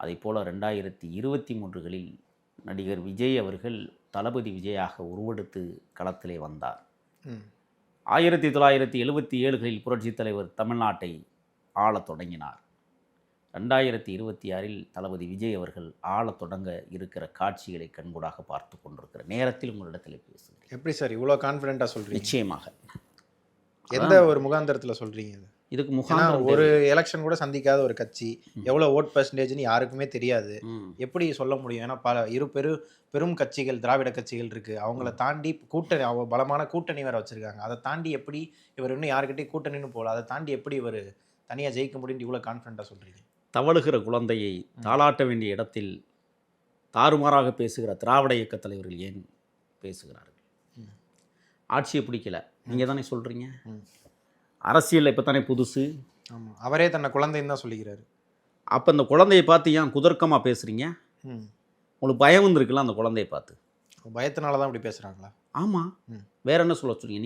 அதேபோல் 2023களில் நடிகர் விஜய் அவர்கள் தளபதி விஜயாக உருவெடுத்து களத்திலே வந்தார். 1977களில் புரட்சித் தலைவர் தமிழ்நாட்டை ஆளத் தொடங்கினார். 2026ல் தளபதி விஜய் அவர்கள் ஆளத் தொடங்க இருக்கிற காட்சிகளை கண்கூடாக பார்த்து கொண்டிருக்கிற நேரத்தில் உங்களிடத்தில் பேசுகிறேன். எப்படி சார் இவ்வளோ கான்ஃபிடென்ட்டாக சொல்கிறீங்க? நிச்சயமாக. எந்த ஒரு முகாந்திரத்தில் சொல்கிறீங்க? இதுக்கு முகாந்திரம் ஒரு எலெக்ஷன் கூட சந்திக்காத ஒரு கட்சி, எவ்வளோ ஓட் பர்சன்டேஜ்னு யாருக்குமே தெரியாது. எப்படி சொல்ல முடியும்? ஏன்னா பெரும் கட்சிகள், திராவிட கட்சிகள் இருக்குது. அவங்கள தாண்டி கூட்டணி, பலமான கூட்டணி வேறு வச்சுருக்காங்க. அதை தாண்டி எப்படி இவர் இன்னும் யாருக்கிட்டையும் கூட்டணின்னு போகல, அதை தாண்டி எப்படி இவர் தனியாக ஜெயிக்க முடியும்னு இவ்வளோ கான்ஃபிடென்ட்டாக சொல்கிறீங்க? தவழுகிற குழந்தையை தாளாட்ட வேண்டிய இடத்தில் தாறுமாறாக பேசுகிற திராவிட இயக்க தலைவர்கள் ஏன் பேசுகிறார்கள்? ஆட்சியை பிடிக்கல, நீங்கள் தானே சொல்கிறீங்க. அரசியல் இப்போ தானே புதுசு. ஆமாம், அவரே தன்னை குழந்தைன்னு தான் சொல்லிக்கிறாரு. அப்போ இந்த குழந்தையை பார்த்து ஏன் குதர்க்கமாக பேசுகிறீங்க? உங்களுக்கு பயம் வந்துருக்குல்ல அந்த குழந்தையை பார்த்து. பயத்தினால தான் இப்படி பேசுகிறாங்களா? ஆமாம், வேற என்ன சொல்ல சொல்றீங்க?